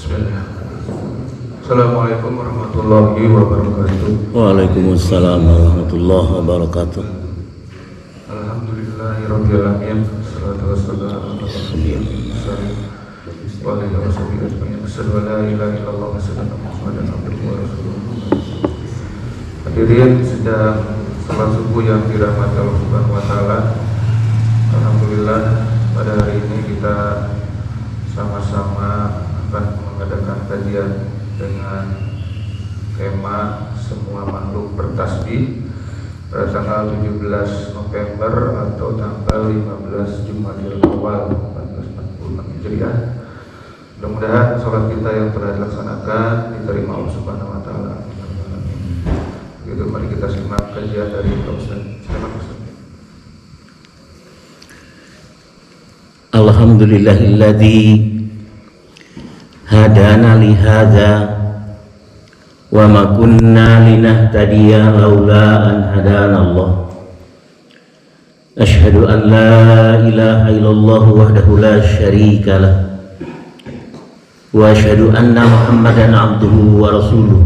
Bismillah. Assalamualaikum warahmatullahi wabarakatuh. Waalaikumsalam warahmatullahi wabarakatuh. Alhamdulillahirabbil alamin. Wassalatu wassalamu ala rasulillah wa ala alihi washabihi ajmain. Asyhadu an la ilaha illallah wa asyhadu anna Muhammadan abduhu wa rasuluh. Hadirin sedang salat subuh yang dirahmati Allah Subhanahu wa taala. Alhamdulillah pada hari ini kita sama-sama akan mengadakan kajian dengan tema semua makhluk bertasbih pada tanggal 17 November atau tanggal 15 Jumadil Awal 1446 Hijriah. Mudah-mudahan sholat kita yang telah dilaksanakan diterima Allah Subhanahu wa taala. Begitu, mari kita simak kajian dari Pak Ustaz. Silakan Ustaz. Alhamdulillahilladzi hadana li hadza wa ma kunna linahtadiya laula an hadana Allah. Asyhadu an la ilaha illallah wahdahu la syarika lah wa asyhadu anna Muhammadan abduhu wa rasuluh.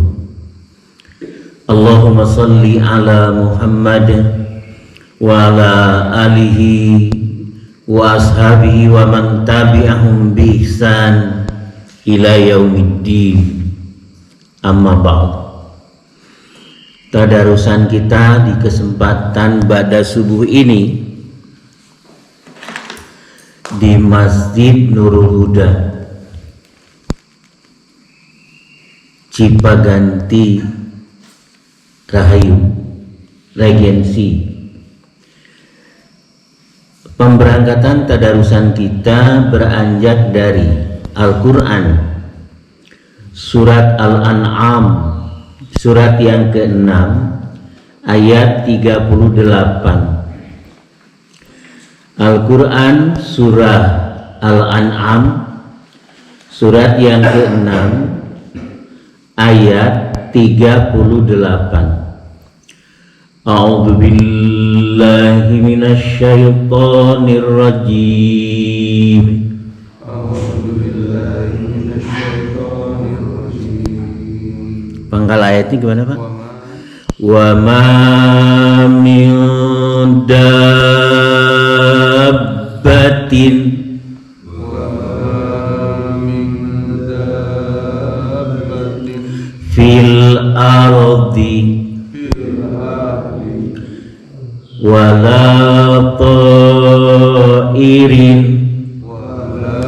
Allahumma salli ala Muhammad wa ala alihi wa ashabihi wa man tabi'ahum bi ihsan ila yaumiddin. Amma ba'd. Tadarusan kita di kesempatan ba'da subuh ini di Masjid Nurul Huda, Cipaganti Rahayu, Regensi. Pemberangkatan tadarusan kita beranjak dari Al-Quran Surat Al-An'am, surat yang ke-6 ayat 38. Al-Quran surah Al-An'am surat yang ke-6 ayat 38. A'udzu billahi minasy syaithanir rajim. A'udzu billahi minasyaitonir rajim. Pangkal ayatnya gimana, Pak? Wa ma Wa ma min dabbatin min dabbatin fil ardi wala ta'irin wala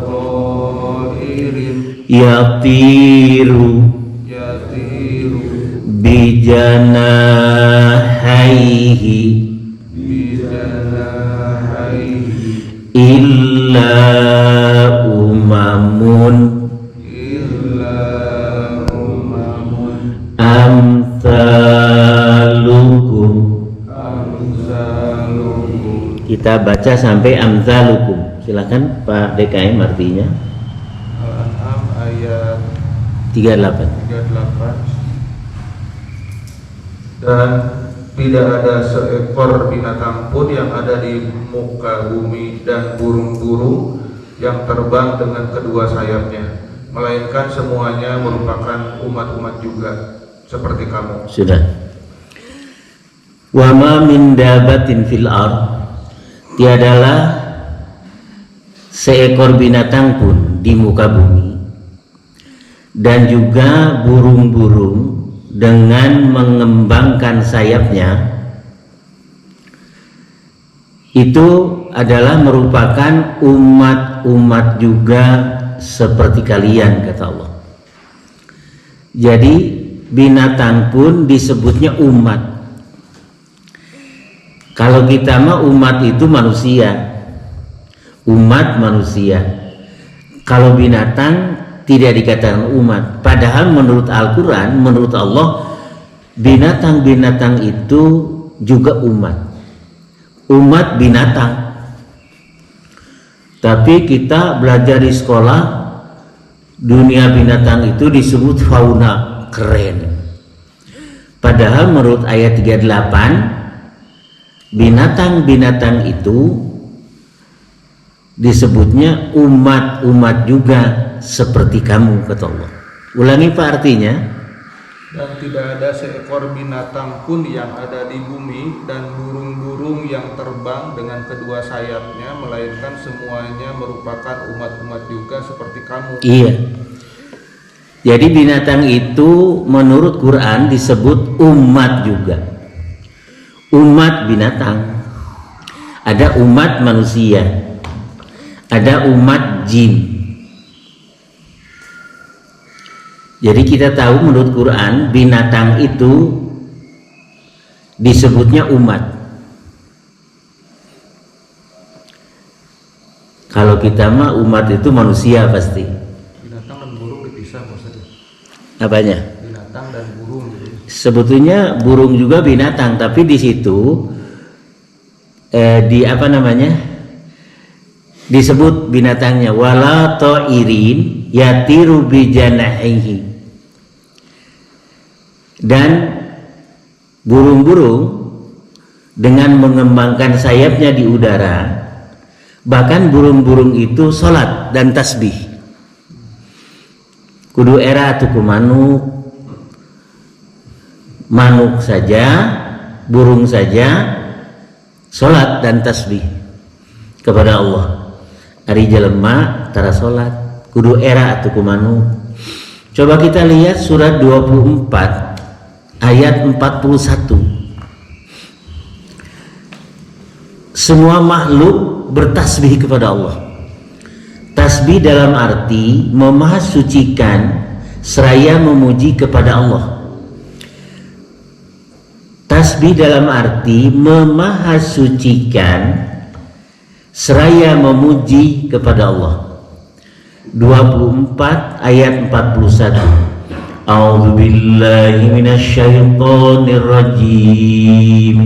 ta'irin yatiru yatiru bijanahaihi bijanahaihi illa umamun illa umamun amsalukum. amsalukum. Kita baca sampai amsalukum. Silakan Pak DKM artinya. Al-An'am ayat 38. 38. Dan tidak ada seekor binatang pun yang ada di muka bumi dan burung-burung yang terbang dengan kedua sayapnya, melainkan semuanya merupakan umat-umat juga seperti kamu. Sudah. Wa ma min dabatin fil ard, tiadalah seekor binatang pun di muka bumi dan juga burung-burung dengan mengembangkan sayapnya itu adalah merupakan umat-umat juga seperti kalian, kata Allah. Jadi binatang pun disebutnya umat. Kalau kita mah umat itu manusia, umat manusia. Kalau binatang tidak dikatakan umat. Padahal menurut Al-Quran, menurut Allah, binatang-binatang itu juga umat. Umat binatang. Tapi kita belajar di sekolah, dunia binatang itu disebut fauna, keren. Padahal menurut ayat 38, binatang-binatang itu disebutnya umat-umat juga seperti kamu, kata Allah. Ulangi Pak artinya. Dan tidak ada seekor binatang pun yang ada di bumi dan burung-burung yang terbang dengan kedua sayapnya, melainkan semuanya merupakan umat-umat juga seperti kamu. Iya. Jadi binatang itu menurut Quran disebut umat juga. Umat binatang. Ada umat manusia. Ada umat jin. Jadi kita tahu menurut Quran binatang itu disebutnya umat. Kalau kita mah umat itu manusia pasti. Binatang dan burung dipisah maksudnya. Apanya? Binatang dan burung gitu. Sebetulnya burung juga binatang, tapi di situ di apa namanya? Disebut binatangnya wala ta'irin yatiru bijanahihi. Dan burung-burung dengan mengembangkan sayapnya di udara, bahkan burung-burung itu sholat dan tasbih. Kudu era tuku manuk saja, burung saja sholat dan tasbih kepada Allah. Ari jelema tara sholat kudu era tuku manuk. Coba kita lihat surat 24 ayat 41. Semua makhluk bertasbih kepada Allah. Tasbih dalam arti memahasucikan seraya memuji kepada Allah. Tasbih dalam arti memahasucikan seraya memuji kepada Allah. 24 ayat 41. A'udzu billahi minasyaitonir rajim.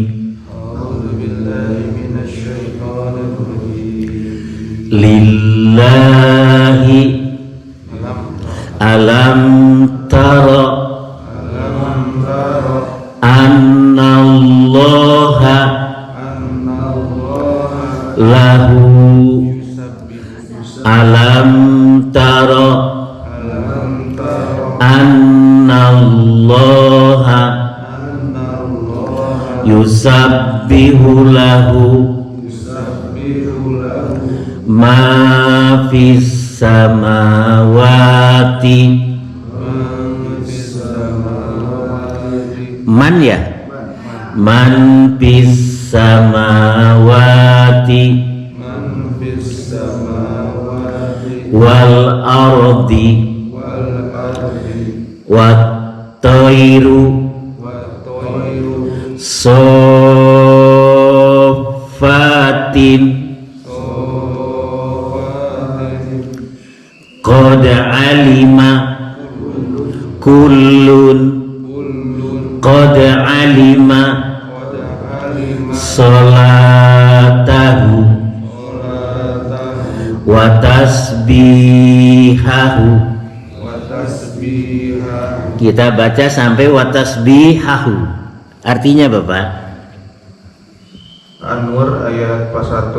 A'udzu billahi minasyaitonir rajim. Lillahi alam tara annallaha lahu alam tara annallaha yusabbihu lahu ma fis samawati. Man ya, man fis samawati wal ardi wat tairu sofatin qad alima kullun qad alima salatahu wa tasbihahu. Kita baca sampai wa tasbihahu. Artinya Bapak? An-Nur ayat 1.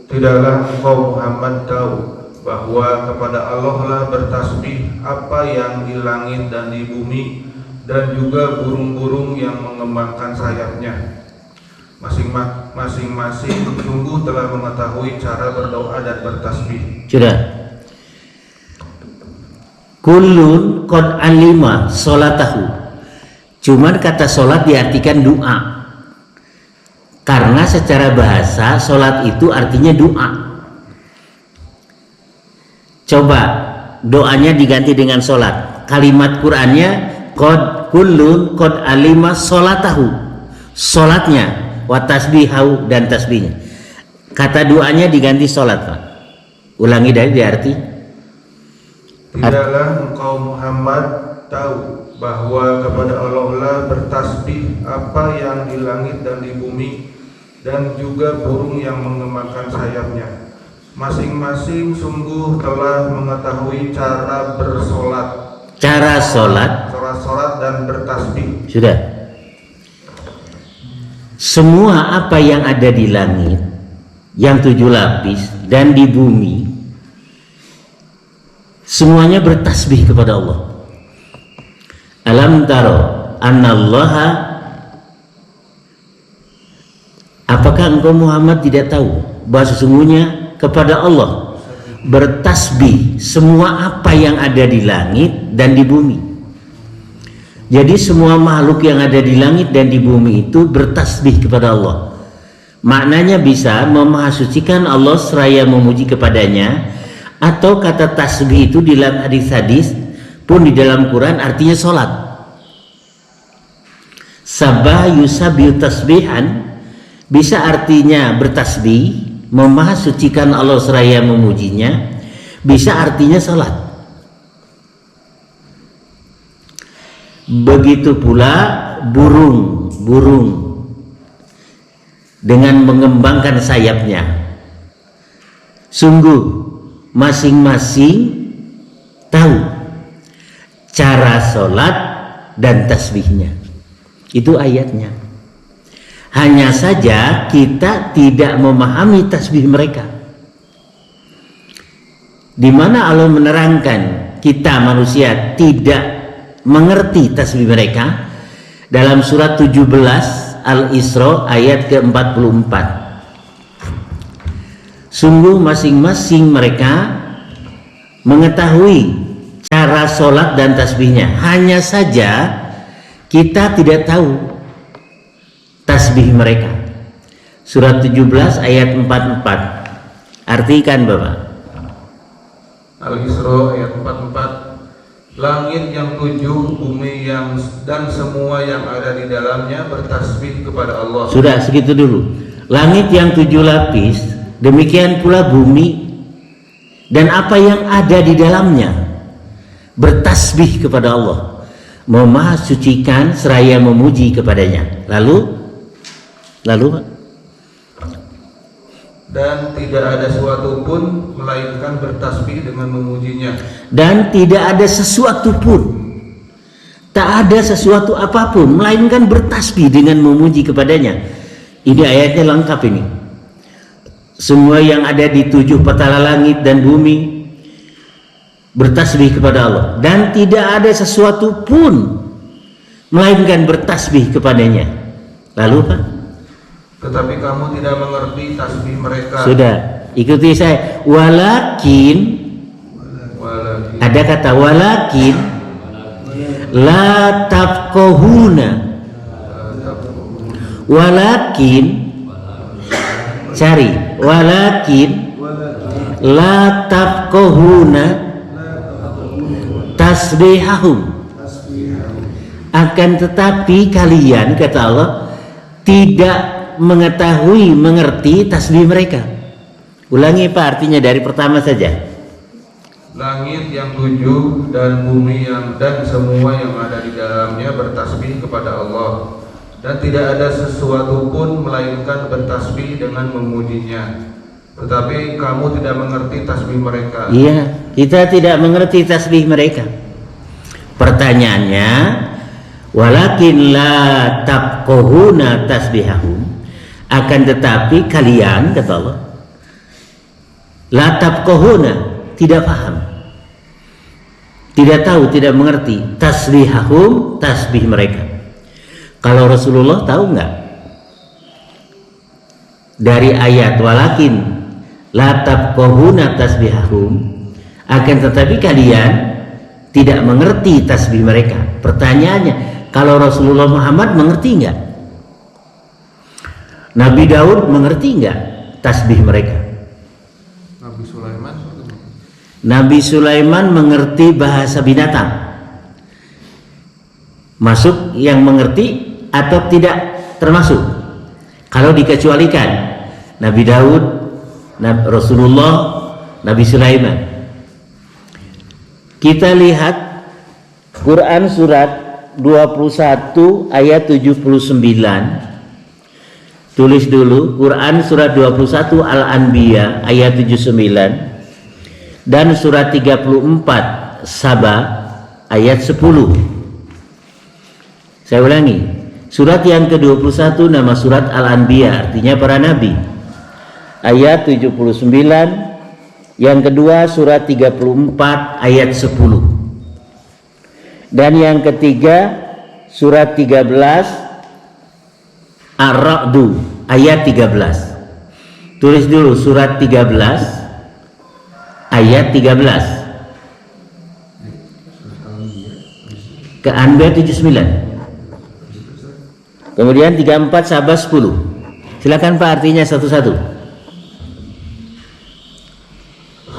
Tidaklah engkau Muhammad tahu bahwa kepada Allah lah bertasbih apa yang di langit dan di bumi, dan juga burung-burung yang mengembangkan sayapnya. Masing-masing sungguh telah mengetahui cara berdoa dan bertasbih. Sudah. Kullun qad alima sholatahu. Cuman kata sholat diartikan doa. Karena secara bahasa sholat itu artinya doa. Coba doanya diganti dengan sholat. Kalimat Qur'annya kullun qad alima sholatahu. Sholatnya wa tasbihahu dan tasbihnya. Kata doanya diganti sholat Pak. Ulangi dari arti. Tidaklah engkau Muhammad tahu bahwa kepada Allah lah bertasbih apa yang di langit dan di bumi, dan juga burung yang mengembangkan sayapnya. Masing-masing sungguh telah mengetahui cara bersolat, Cara sholat dan bertasbih. sudah. Semua apa yang ada di langit, yang 7 lapis, dan di bumi, semuanya bertasbih kepada Allah. Alam taro annallaha, apakah engkau Muhammad tidak tahu bahwa sesungguhnya kepada Allah bertasbih semua apa yang ada di langit dan di bumi. Jadi semua makhluk yang ada di langit dan di bumi itu bertasbih kepada Allah. Maknanya bisa memahasucikan Allah seraya memuji kepadanya, atau kata tasbih itu di dalam hadis-hadis pun di dalam Quran artinya sholat. Sabah yusabbihu tasbihan bisa artinya bertasbih, memahasucikan Allah seraya memujinya, bisa artinya sholat. Begitu pula burung dengan mengembangkan sayapnya. Sungguh masing-masing tahu cara sholat dan tasbihnya. Itu ayatnya. Hanya saja kita tidak memahami tasbih mereka. Di mana Allah menerangkan kita manusia tidak mengerti tasbih mereka dalam surat 17 Al-Isra ayat ke-44. Sungguh masing-masing mereka mengetahui cara sholat dan tasbihnya. Hanya saja kita tidak tahu tasbih mereka. Surat 17 ayat 44. Artikan Bapak. Al-Isra ayat 44. Langit yang 7, bumi yang dan semua yang ada di dalamnya bertasbih kepada Allah. Sudah segitu dulu. Langit yang 7 lapis, demikian pula bumi dan apa yang ada di dalamnya bertasbih kepada Allah, memahasucikan seraya memuji kepadanya. Lalu dan tidak ada sesuatu pun melainkan bertasbih dengan memujinya. Dan tidak ada sesuatu pun, tak ada sesuatu apapun melainkan bertasbih dengan memuji kepadanya. Ini ayatnya lengkap ini. Semua yang ada di 7 petala langit dan bumi bertasbih kepada Allah, dan tidak ada sesuatu pun melainkan bertasbih kepadanya. Lalu Pak? Tetapi kamu tidak mengerti tasbih mereka. Sudah, ikuti saya. Walakin, ada kata walakin la tafqahuna. Walakin, cari walakin la tafqahuna tasbihahum. Akan tetapi kalian, kata Allah, tidak mengetahui, mengerti tasbih mereka. Ulangi Pak, artinya dari pertama saja. Langit yang 7 dan bumi yang dan semua yang ada di dalamnya bertasbih kepada Allah, dan tidak ada sesuatu pun melainkan bertasbih dengan memujinya. Tetapi kamu tidak mengerti tasbih mereka. Iya, kita tidak mengerti tasbih mereka. Pertanyaannya, walakin la tafqahuna tasbihahum, akan tetapi kalian, kata Allah, la tafqahuna, tidak paham, tidak tahu, tidak mengerti tasbihahum, tasbih mereka. Kalau Rasulullah tahu nggak dari ayat walakin la tafqahuna tasbihahum, akan tetapi kalian tidak mengerti tasbih mereka. Pertanyaannya, kalau Rasulullah Muhammad mengerti nggak? Nabi Daud mengerti nggak tasbih mereka? Nabi Sulaiman mengerti bahasa binatang. Masuk yang mengerti atau tidak termasuk? Kalau dikecualikan Nabi Daud, Rasulullah, Nabi Sulaiman. Kita lihat Quran surat 21 ayat 79. Tulis dulu Quran surat 21 Al-Anbiya ayat 79 dan surat 34 Saba ayat 10. Saya ulangi, surat yang ke-21 nama surat Al-Anbiya, artinya para nabi, ayat 79 Yang kedua surat 34 ayat 10. Dan yang ketiga surat 13 Ar-Ra'du ayat 13. Tulis dulu surat 13 ayat 13. Ke-Anbiya 79. Kemudian 34 Sabah 10. Silakan Pak artinya satu-satu.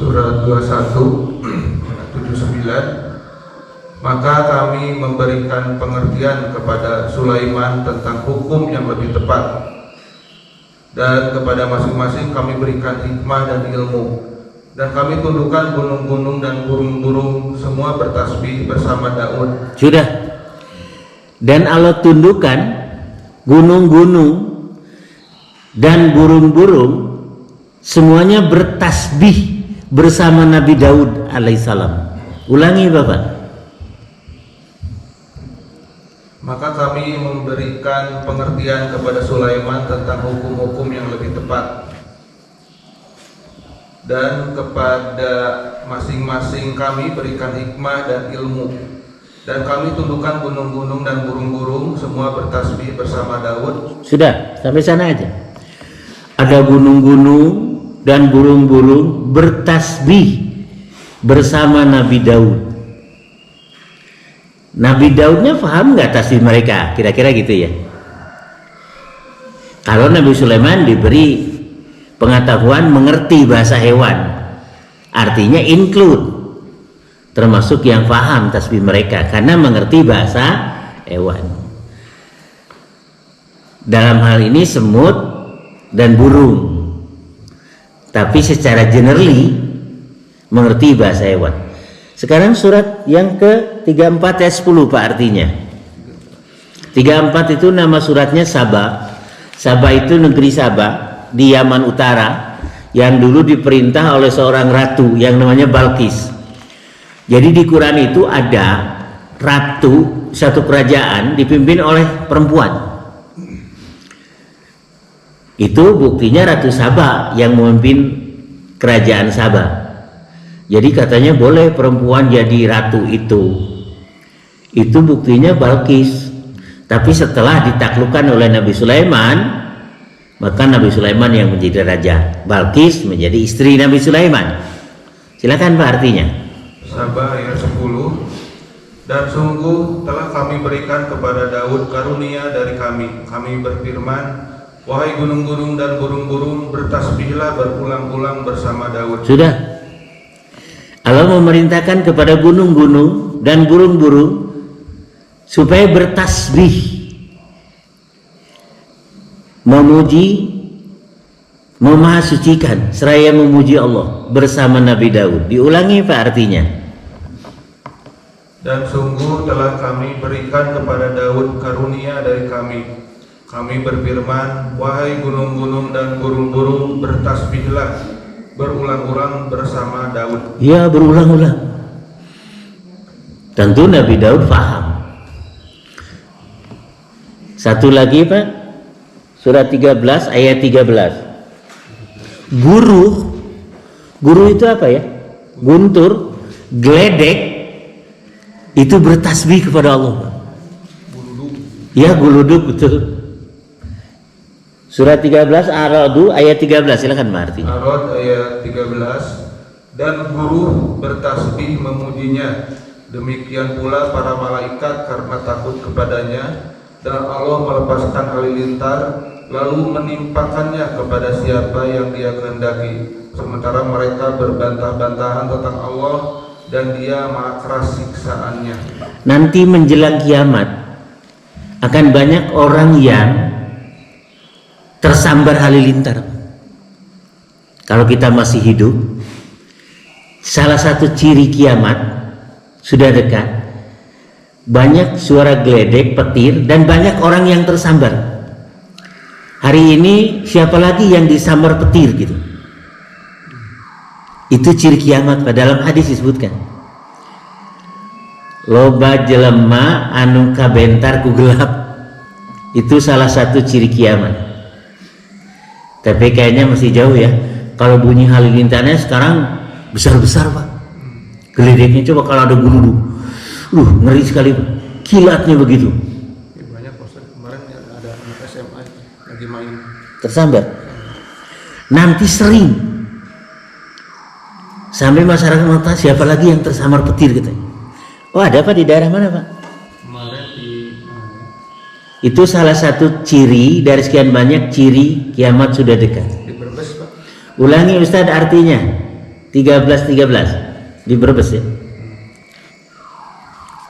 Surat 21 79. Maka kami memberikan pengertian kepada Sulaiman tentang hukum yang lebih tepat, dan kepada masing-masing kami berikan hikmah dan ilmu, dan kami tundukkan gunung-gunung dan burung-burung semua bertasbih bersama Daud. Sudah. Dan Allah tundukkan gunung-gunung dan burung-burung semuanya bertasbih bersama Nabi Daud alaihissalam. Ulangi Bapak. Maka kami memberikan pengertian kepada Sulaiman tentang hukum-hukum yang lebih tepat, dan kepada masing-masing kami berikan hikmah dan ilmu, dan kami tundukkan gunung-gunung dan burung-burung semua bertasbih bersama Daud. Sudah, sampai sana aja. Ada gunung-gunung dan burung-burung bertasbih bersama Nabi Daud. Nabi Daudnya paham nggak tasbih mereka? Kira-kira gitu ya. Kalau Nabi Sulaiman diberi pengetahuan mengerti bahasa hewan, artinya include, termasuk yang paham tasbih mereka karena mengerti bahasa hewan. Dalam hal ini semut dan burung, tapi secara generally mengerti bahasa hewan. Sekarang surat yang ke-34 ayat 10 Pak artinya. 34 itu nama suratnya Sabah. Sabah itu negeri Sabah di Yaman Utara yang dulu diperintah oleh seorang ratu yang namanya Balkis. Jadi di Quran itu ada ratu satu kerajaan dipimpin oleh perempuan. Itu buktinya Ratu Sabah yang memimpin kerajaan Sabah. Jadi katanya boleh perempuan jadi ratu itu. Itu buktinya Balkis. Tapi setelah ditaklukkan oleh Nabi Sulaiman, maka Nabi Sulaiman yang menjadi raja, Balkis menjadi istri Nabi Sulaiman. Silakan Pak artinya. Sabah ayat 10. Dan sungguh telah kami berikan kepada Daud karunia dari kami. Kami berfirman, wahai gunung-gunung dan burung-burung, bertasbihlah berulang-ulang bersama Daud. Sudah. Allah memerintahkan kepada gunung-gunung dan burung-burung supaya bertasbih, memuji, memahasucikan seraya memuji Allah bersama Nabi Daud. Diulangi Pak artinya. Dan sungguh telah kami berikan kepada Daud karunia dari kami. Kami berfirman, wahai gunung-gunung dan burung-burung, bertasbihlah berulang-ulang bersama Daud. Ya, berulang-ulang. Tentu Nabi Daud paham. Satu lagi Pak, surat 13 ayat 13. Guru itu apa ya? Guntur, geledek, itu bertasbih kepada Allah. Ya, guluduk betul. Surat 13 Ar-Ra'd ayat 13, silakan Pak artinya. Ar-Ra'd ayat 13. Dan guru bertasbih memujinya, demikian pula para malaikat karena takut kepadanya, dan Allah melepaskan halilintar lalu menimpakannya kepada siapa yang Dia kehendaki, sementara mereka berbantah-bantahan tentang Allah dan Dia maha keras siksaannya. Nanti menjelang kiamat akan banyak orang yang tersambar halilintar. Kalau kita masih hidup, salah satu ciri kiamat sudah dekat. Banyak suara geledek, petir, dan banyak orang yang tersambar. Hari ini siapa lagi yang disambar petir gitu? Itu ciri kiamat. Pada dalam hadis disebutkan, loba jelema anu kabentar ku gelap. Itu salah satu ciri kiamat. Tapi kayaknya masih jauh ya. Kalau bunyi halilintarnya sekarang besar-besar Pak. Geledeknya coba kalau ada gulung, ngeri sekali Pak. Kilatnya begitu. Ya, banyak Ustaz. Kemarin ada anak SMA lagi main Tersambar. Nanti sering. Sampai masyarakat mengatakan siapa lagi yang tersambar petir gitu. Oh ada Pak di daerah mana Pak? kemarin di Itu salah satu ciri dari sekian banyak ciri kiamat sudah dekat. di Brebes Pak. Ulangi Ustadz artinya 13 di Brebes ya.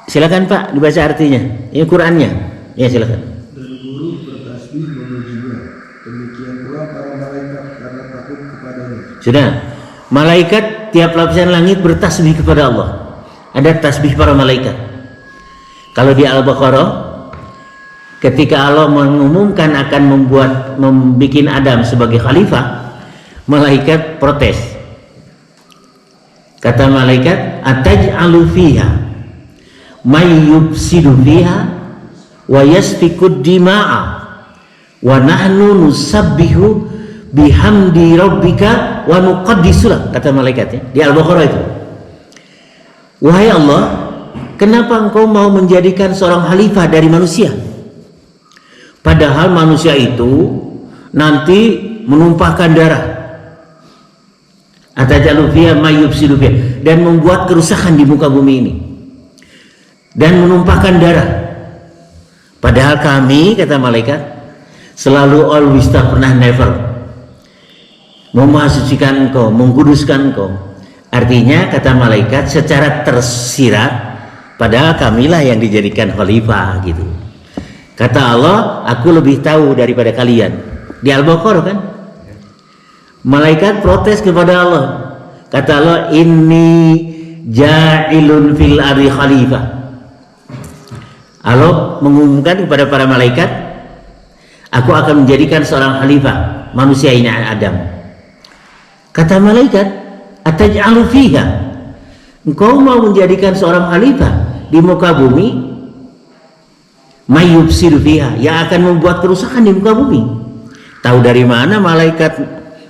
Silakan Pak dibaca artinya. Ini Qurannya. Ya silakan. Dan guru bertasbih memujinya. Demikian pula para malaikat karena takut kepadanya. Sudah. Malaikat tiap lapisan langit bertasbih kepada Allah. Ada tasbih para malaikat. Kalau di Al-Baqarah ketika Allah mengumumkan akan membuat Adam sebagai khalifah, malaikat protes. Kata malaikat, ataj'alu fiha may yufsidu fiha wa yasfikud dima'a wa nahnu nusabbihu bihamdi rabbika wa nuqaddisulah, kata malaikatnya di Al-Baqarah itu. Wahai Allah, kenapa engkau mau menjadikan seorang khalifah dari manusia? Padahal manusia itu nanti menumpahkan darah. Atajalu fiha may yufsidu fiha, dan membuat kerusakan di muka bumi ini. Dan menumpahkan darah. Padahal kami, kata malaikat, selalu always, tak pernah never memasucikan engkau, mengkuduskan engkau. Artinya kata malaikat secara tersirat, padahal kamilah yang dijadikan khalifah gitu. Kata Allah, aku lebih tahu daripada kalian. Di Al-Baqarah kan? Malaikat protes kepada Allah. Kata Allah, inni ja'ilun fil ardi khalifah. Allah mengumumkan kepada para malaikat, aku akan menjadikan seorang khalifah manusia ini Adam. Kata malaikat, ataj'alu fiha, engkau mau menjadikan seorang khalifah di muka bumi, may yufsidu fiha, yang akan membuat kerusakan di muka bumi. Tahu dari mana malaikat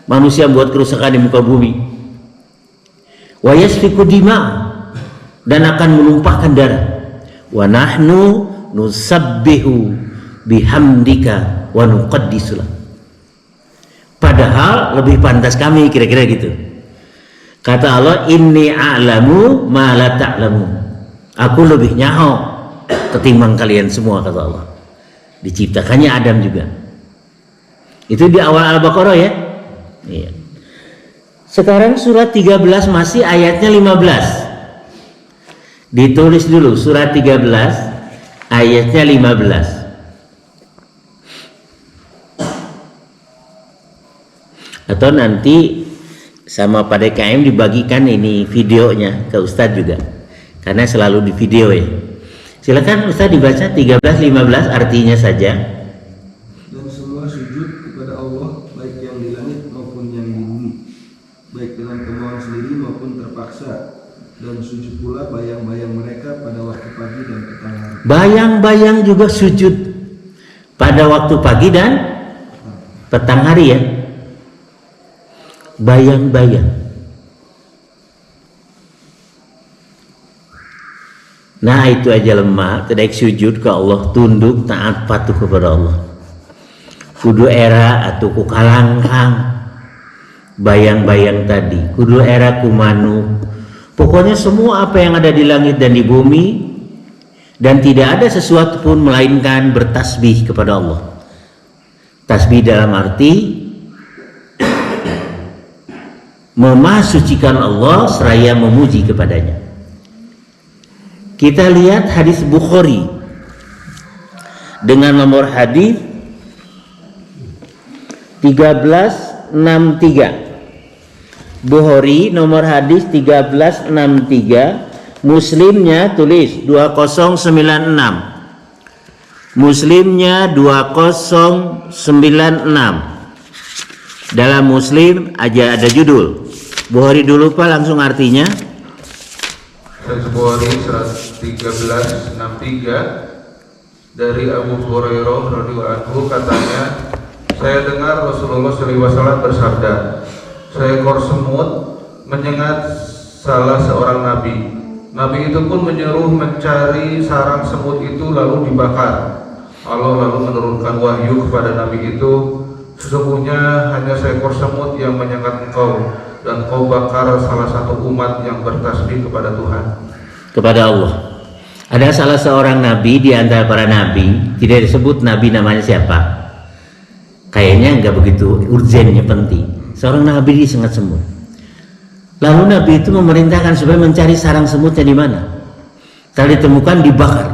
manusia membuat kerusakan di muka bumi? Wa yasfiku dima, dan akan menumpahkan darah. Wa nahnu nusabbihu bihamdika wa nuqaddisulah. Padahal lebih pantas kami, kira-kira gitu. Kata Allah, inni a'lamu ma la ta'lamu. Aku lebih nyaho ketimbang kalian semua, kata Allah. Diciptakannya Adam juga. Itu di awal Al-Baqarah ya. Iya. Sekarang surat 13 masih ayatnya 15. Ditulis dulu surat 13 ayatnya 15. Atau nanti sama Pak DKM dibagikan ini videonya ke Ustadz juga, karena selalu di video ya. Silakan Ustadz dibaca 13-15 artinya saja. Dan semua sujud kepada Allah, baik yang di langit maupun yang di bumi, baik dengan kemauan sendiri maupun terpaksa. Dan sujud pula bayang-bayang mereka pada waktu pagi dan petang hari. Bayang-bayang juga sujud pada waktu pagi dan petang hari ya. Bayang-bayang. Nah itu aja lemah, tidak sujud ke Allah, tunduk taat patuh kepada Allah. Kudu era atau kukalangkang bayang-bayang tadi, kudu era kumanu. Pokoknya semua apa yang ada di langit dan di bumi, dan tidak ada sesuatu pun melainkan bertasbih kepada Allah. Tasbih dalam arti memasucikan Allah seraya memuji kepadanya. Kita lihat hadis Bukhari dengan nomor hadis 1363. Bukhari nomor hadis 1363, Muslimnya tulis 2096. Muslimnya 2096. Dalam Muslim aja ada judul. Bukhari dulu Pak, langsung artinya. Bukhari 1363 dari Abu Hurairah radhiyallahu anhu, katanya, saya dengar Rasulullah SAW bersabda, seekor semut menyengat salah seorang nabi. Nabi itu pun menyuruh mencari sarang semut itu lalu dibakar. Allah lalu menurunkan wahyu kepada nabi itu, sesungguhnya hanya seekor semut yang menyengat engkau, dan kau bakar salah satu umat yang bertasbih kepada Tuhan, kepada Allah. Ada salah seorang nabi di antara para nabi, tidak disebut nabi namanya siapa, kayaknya nggak begitu urgennya penting. Seorang nabi disengat semut. Lalu nabi itu memerintahkan supaya mencari sarang semutnya di mana. Kalau ditemukan dibakar.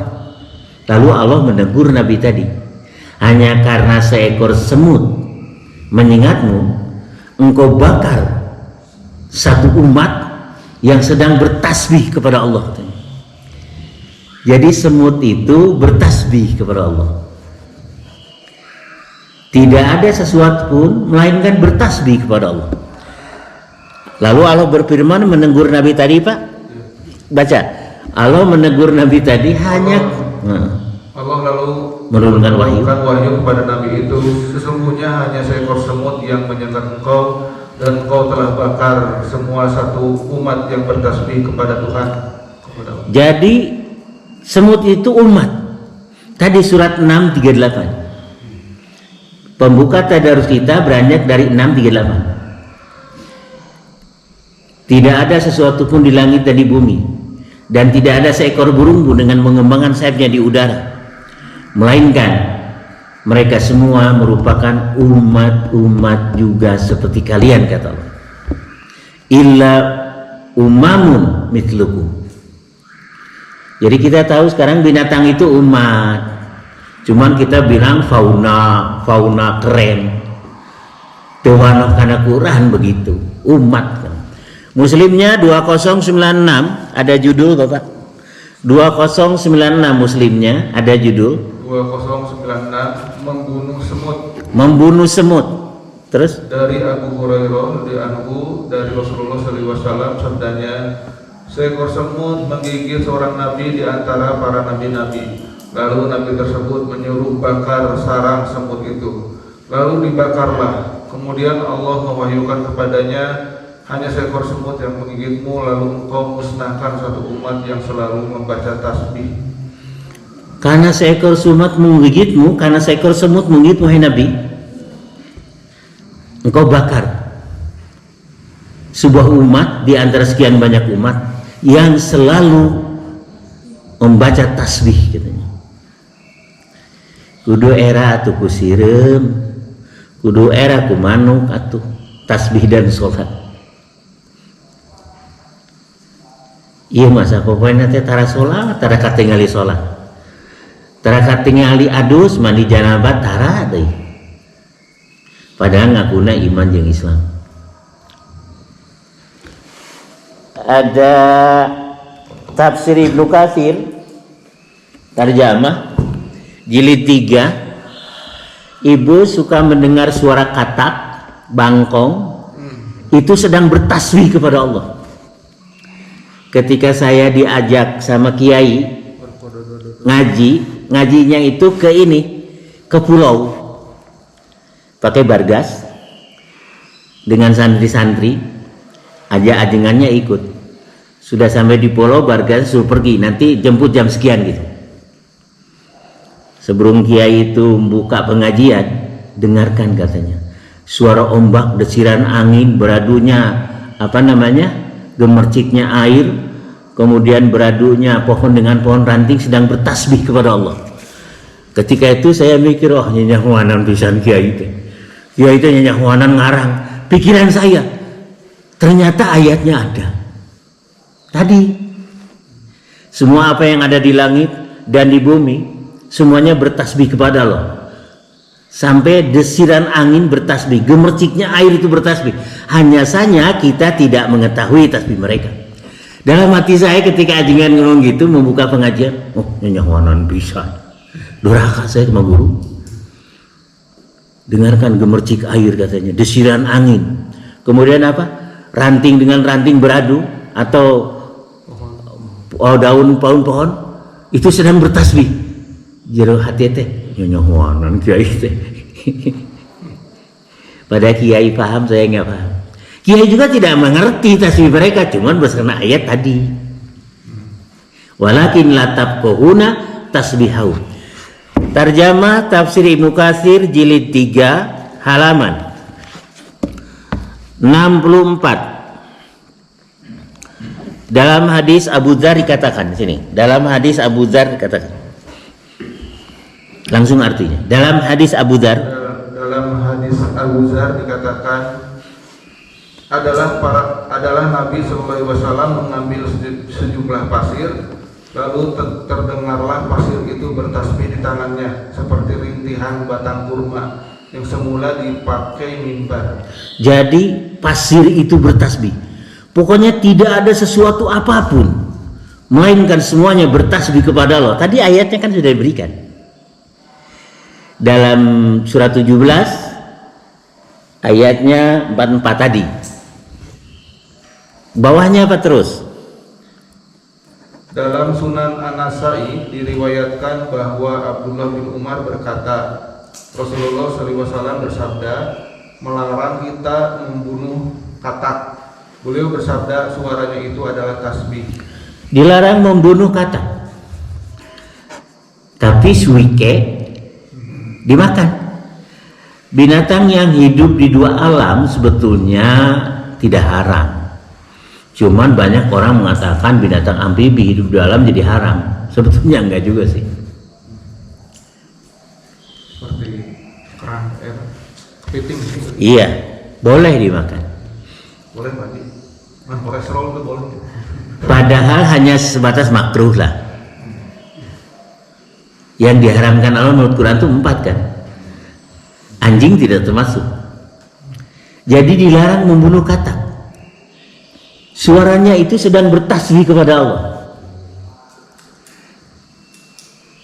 Lalu Allah menegur nabi tadi, hanya karena seekor semut menyengatmu, engkau bakar satu umat yang sedang bertasbih kepada Allah. Jadi semut itu bertasbih kepada Allah. Tidak ada sesuatu pun melainkan bertasbih kepada Allah. Lalu Allah berfirman menegur nabi tadi, Pak. Baca. Allah menegur nabi tadi Allah lalu menurunkan wahyu kepada nabi itu, sesungguhnya hanya seekor semut yang menyengat engkau, dan engkau telah bakar semua satu umat yang bertasbih kepada Tuhan. Jadi semut itu umat. Tadi surat 638. Pembuka tadarus kita beranjak dari 638. Tidak ada sesuatu pun di langit dan di bumi, dan tidak ada seekor burung pun dengan mengembangkan sayapnya di udara, melainkan mereka semua merupakan umat-umat juga seperti kalian, kata Allah. Illa umamun mitlukum. Jadi kita tahu sekarang binatang itu umat, cuman kita bilang fauna keren. Tuhan karena Quran begitu, umat. Muslimnya 2096 ada judul, Bapak. 2096 Muslimnya ada judul 2096 membunuh semut. Terus dari Abu Hurairah dari Rasulullah SAW sabdanya, seekor semut menggigit seorang nabi di antara para nabi-nabi. Lalu nabi tersebut menyuruh bakar sarang semut itu, lalu dibakarlah. Kemudian Allah mewahyukan kepadanya, hanya seekor semut yang menggigitmu, lalu engkau musnahkan satu umat yang selalu membaca tasbih. Karena seekor semut menggigitmu, karena seekor semut menggigitmu, hai Nabi, engkau bakar sebuah umat di antara sekian banyak umat yang selalu membaca tasbih, katanya. Kudu era atuh ku sirem, kudu era ku manuk atuh tasbih dan sholat. Iya masa pokoknya teh tara sholat, tara katingali sholat, tara katingali adus mandi janabat, tara deh. Padahal ngakuna iman jeung Islam. Ada tafsir Ibnu Katsir tarjamah jilid 3. Ibu suka mendengar suara katak bangkong, itu sedang bertasbih kepada Allah. Ketika saya diajak sama kiai ngajinya itu ke pulau, pakai bargas dengan santri-santri, ajengannya ikut. Sudah sampai di pulau, bargas suruh pergi, nanti jemput jam sekian gitu. Sebelum kiai itu buka pengajian, dengarkan katanya suara ombak, desiran angin, beradunya gemerciknya air, kemudian beradunya pohon dengan pohon ranting sedang bertasbih kepada Allah. Ketika itu saya mikir, oh nyanyahuanan pisan kiai itu nyanyahuanan ngarang. Pikiran saya, ternyata ayatnya ada. Tadi semua apa yang ada di langit dan di bumi semuanya bertasbih kepada Allah. Sampai desiran angin bertasbih, gemerciknya air itu bertasbih. Hanya saja kita tidak mengetahui tasbih mereka. Dalam hati saya ketika ajengan ngomong gitu, membuka pengajian, oh nyanyahuanan bisa. Durhaka saya sama guru. Dengarkan gemercik air katanya, desiran angin. Kemudian apa? Ranting dengan ranting beradu, atau daun pohon itu sedang bertasbih. Jero hati teh nyanyahuanan kiai teh. Pada kiai paham, saya nggak paham. Kiai juga tidak mengerti tasbih mereka, cuman berdasarkan ayat tadi. Walakin la tabqahuna tasbihahu. Tarjamah tafsir Ibnu Katsir jilid 3 halaman 64. Dalam hadis Abu Dzar dikatakan di sini. Dalam hadis Abu Dzar dikatakan. Langsung artinya. Dalam hadis Abu Dzar. Dalam hadis Abu Dzar dikatakan adalah Nabi SAW mengambil sejumlah pasir, lalu terdengarlah pasir itu bertasbih di tangannya seperti rintihan batang kurma yang semula dipakai mimbar. Jadi pasir itu bertasbih. Pokoknya tidak ada sesuatu apapun melainkan semuanya bertasbih kepada Allah. Tadi ayatnya kan sudah diberikan. Dalam surat 17 ayatnya 44 tadi. Bawahnya apa terus? Dalam Sunan An-Nasai diriwayatkan bahwa Abdullah bin Umar berkata, Rasulullah SAW bersabda, melarang kita membunuh katak. Beliau bersabda, suaranya itu adalah tasbih. Dilarang membunuh katak. Tapi suike dimakan. Binatang yang hidup di dua alam sebetulnya tidak haram. Cuman banyak orang mengatakan binatang amfibi hidup di alam jadi haram. Sebetulnya enggak juga sih. Seperti kerang, kepiting sih. Iya, boleh dimakan. Boleh mandi. Kan kolesterol itu boleh. Padahal hanya sebatas makruh lah. Yang diharamkan Allah menurut Quran itu 4 kan. Anjing tidak termasuk. Jadi dilarang membunuh katak. Suaranya itu sedang bertasbih kepada Allah.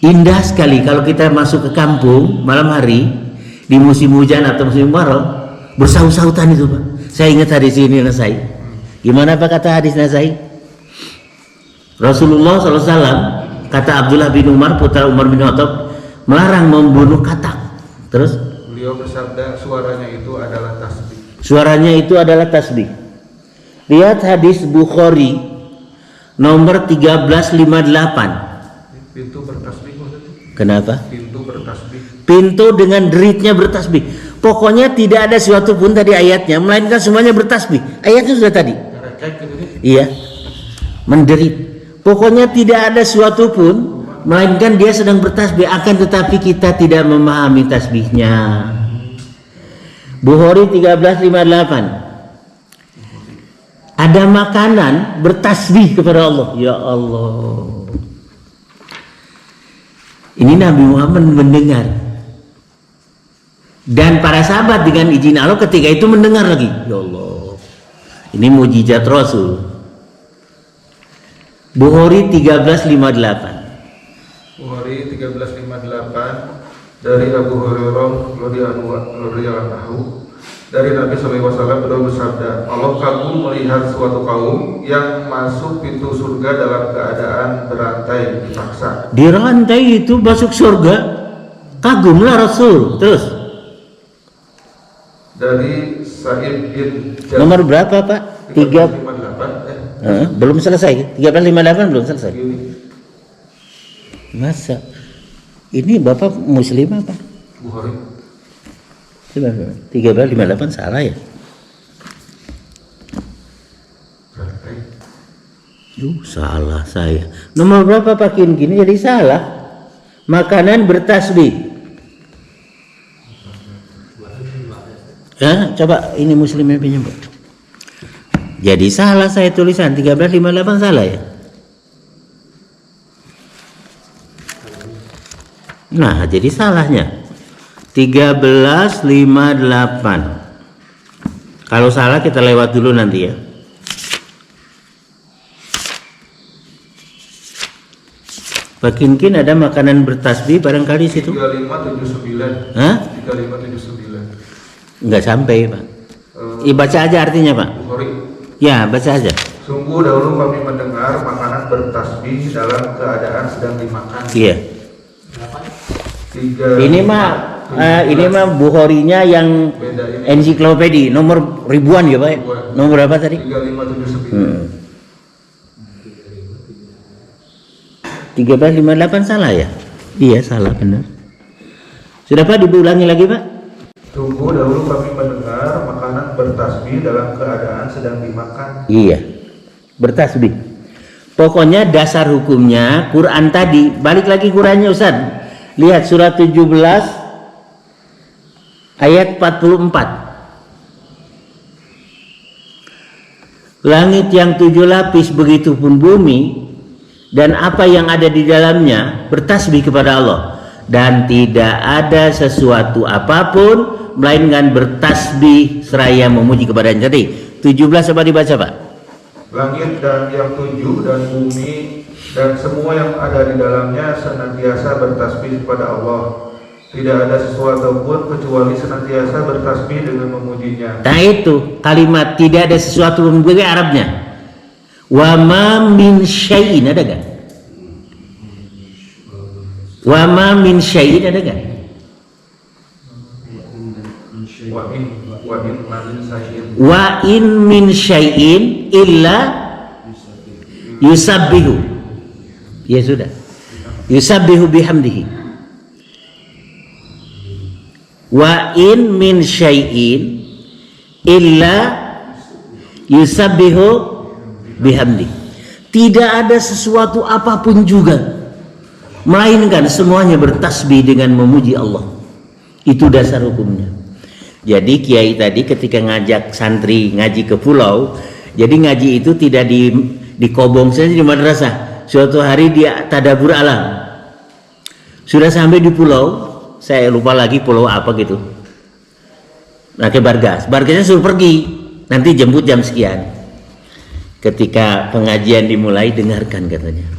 Indah sekali kalau kita masuk ke kampung malam hari di musim hujan atau musim kemarau, bersaut-sautan itu Pak. Saya ingat hadis ini Nasai. Gimana Pak kata hadis Nasai? Rasulullah SAW kata Abdullah bin Umar putra Umar bin Khattab melarang membunuh katak. Terus? Beliau bersabda suaranya itu adalah tasbih. Suaranya itu adalah tasbih. Lihat hadis Bukhari nomor 1358. Pintu bertasbih maksudnya? Kenapa? Pintu bertasbih. Pintu dengan deritnya bertasbih. Pokoknya tidak ada sesuatu pun tadi ayatnya melainkan semuanya bertasbih. Ayatnya sudah tadi. Iya. Menderit. Pokoknya tidak ada sesuatu pun melainkan dia sedang bertasbih, akan tetapi kita tidak memahami tasbihnya. Bukhari 1358. Ada makanan bertasbih kepada Allah. Ya Allah. Ini Nabi Muhammad mendengar. Dan para sahabat dengan izin Allah ketika itu mendengar lagi. Ya Allah. Ini mujizat Rasul. Bukhari 1358. Bukhari 1358 dari Abu Hurairah radhiyallahu anhu. Dari Nabi SAW beliau bersabda, Allah kagum melihat suatu kaum yang masuk pintu surga dalam keadaan berantai dipaksa. Dirantai itu masuk surga, kagumlah Rasul. Terus dari Sa'id bin Jabir. Nomor berapa Pak? 1358. Belum selesai. 1358 belum selesai. Masa? Ini Bapak Muslim apa? Bukhari. 1358 salah ya? Salah saya. Nomor berapa Pak gini jadi salah? Makanan bertasbih. Ya, coba ini Muslimnya pinjam. Jadi salah saya tulisan 1358 salah ya? Nah, jadi salahnya 1358. Kalau salah kita lewat dulu nanti ya. Bakinkin ada makanan bertasbih barangkali situ. 3579. Hah? 3579. Enggak sampai Pak. Baca aja artinya Pak. Bukhari. Ya baca aja. Sungguh dahulu kami mendengar makanan bertasbih dalam keadaan sedang dimakan. Iya. Ini mah Bukharinya yang bedain Ensiklopedi nomor ribuan ya Pak? Ribuan. Nomor berapa tadi? 3579. 1358 salah ya? Iya salah benar. Sudah Pak, diulangi lagi Pak? Tunggu dahulu kami mendengar makanan bertasbih dalam keadaan sedang dimakan. Iya, bertasbih. Pokoknya dasar hukumnya Quran tadi. Balik lagi Qurannya Ustaz. Lihat surat 17 ayat 44. Langit yang 7 lapis, begitupun bumi dan apa yang ada di dalamnya bertasbih kepada Allah, dan tidak ada sesuatu apapun melainkan bertasbih seraya memuji kepadanya. Tadi 17 apa dibaca Pak? Langit dan yang 7 dan bumi dan semua yang ada di dalamnya senantiasa bertasbih kepada Allah. Tidak ada sesuatu pun kecuali senantiasa bertasbih dengan memujinya. Nah itu kalimat tidak ada sesuatu pun, bagaimana Arabnya? Wa ma min syai'in, ada gak? Wa ma min syai'in, ada gak? Wa in min syai'in illa yusabbihu. Ya sudah. Yusabbihu bihamdihi. Wa in min syai'in illa yusabbihu bihamdi. Tidak ada sesuatu apapun juga melainkan semuanya bertasbih dengan memuji Allah. Itu dasar hukumnya. Jadi kiai tadi ketika ngajak santri ngaji ke pulau, jadi ngaji itu tidak di kobong saja di madrasah. Suatu hari dia tadabur alam. Sudah sampai di pulau, saya lupa lagi pulau apa gitu. Nah ke Bargasnya suruh pergi, nanti jemput jam sekian. Ketika pengajian dimulai, dengarkan katanya.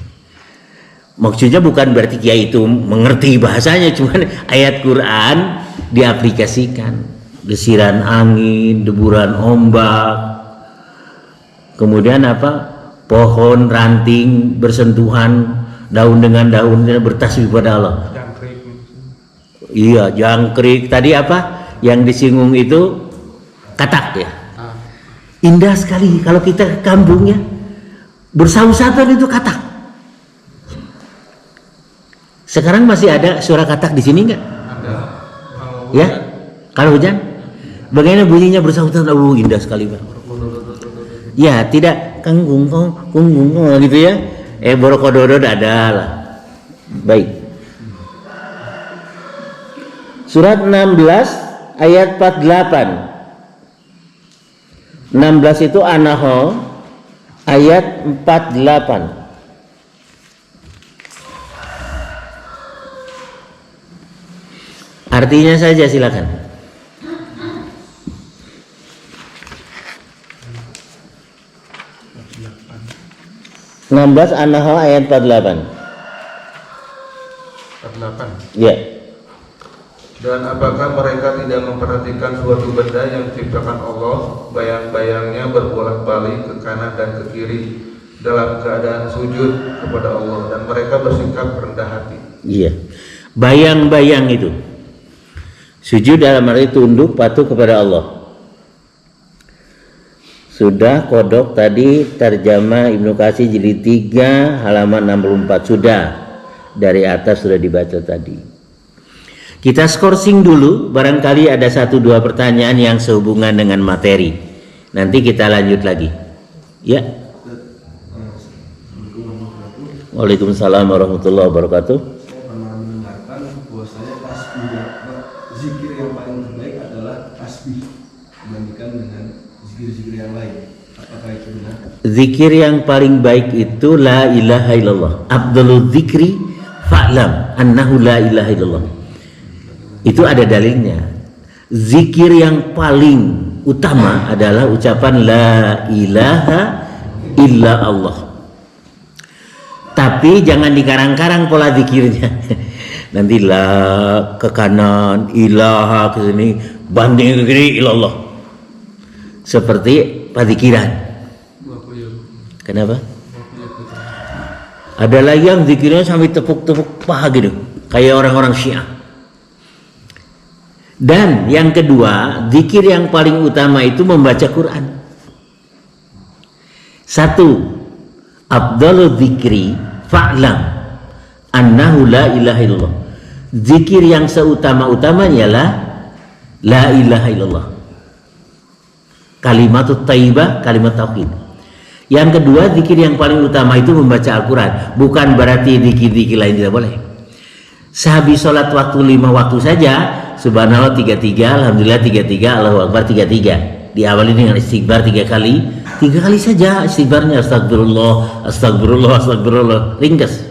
Maksudnya bukan berarti kiai itu mengerti bahasanya, cuman ayat Quran diaplikasikan. Desiran angin, deburan ombak, kemudian apa? Pohon ranting bersentuhan daun dengan daun bertasbih pada Allah. Jangkrik. Iya, jangkrik. Tadi apa? Yang disinggung itu katak ya. Indah sekali kalau kita ke kampungnya. Bersaut-sautan itu katak. Sekarang masih ada suara katak di sini enggak? Ada. Ya? Kalau hujan? Bagaimana bunyinya bersautan? Indah sekali Pak. Ya, tidak kanggung gitu ya. Borokododo ada lah. Baik. Surat 16 ayat 48. 16 itu An-Nahl ayat 48. Artinya saja silakan. 16 An-Nahl ayat 48. 48. Ya. Dan apakah mereka tidak memperhatikan suatu benda yang diciptakan Allah, bayang-bayangnya berbolak-balik ke kanan dan ke kiri dalam keadaan sujud kepada Allah, dan mereka bersikap rendah hati. Iya. Bayang-bayang itu sujud dalam arti tunduk patuh kepada Allah. Sudah kodok tadi terjemah Ibnu Katsir jilid 3 halaman 64 sudah. Dari atas sudah dibaca tadi. Kita skorsing dulu, barangkali ada 1-2 pertanyaan yang sehubungan dengan materi. Nanti kita lanjut lagi. Ya. Waalaikumsalam warahmatullahi wabarakatuh. Saya pernah mendengarkan bahwasanya tasbih zikir yang paling terbaik adalah tasbih dibandingkan dengan zikir-zikir yang lain. Apakah itu benar? Zikir yang paling baik itu la ilaha illallah. Afdhalul dzikri fa'lam annahu la ilaha illallah. Itu ada dalilnya. Zikir yang paling utama adalah ucapan la ilaha illa Allah. Tapi jangan dikarang-karang pola zikirnya. Nanti la ke kanan, ilaha ke sini, banding ke kiri, ilallah. Seperti padikiran. Kenapa? Ada lagi yang zikirnya sampai tepuk-tepuk paha gitu, kayak orang-orang Syiah. Dan yang kedua, zikir yang paling utama itu membaca Quran. Satu, afdalu dzikri fa'lam annahu la ilaha illallah. Zikir yang seutama-utamanya lah la ilaha illallah. Kalimatut thayyibah, kalimat tauhid. Yang kedua, zikir yang paling utama itu membaca Al-Quran. Bukan berarti zikir-zikir lain tidak boleh. Sehabis sholat waktu 5 waktu saja, subhanallah 33, alhamdulillah 33, Allahu Akbar 33. Diawali dengan istighfar 3 kali. 3 kali saja istighfarnya, astagfirullah, astagfirullah, astagfirullah. Ringkas.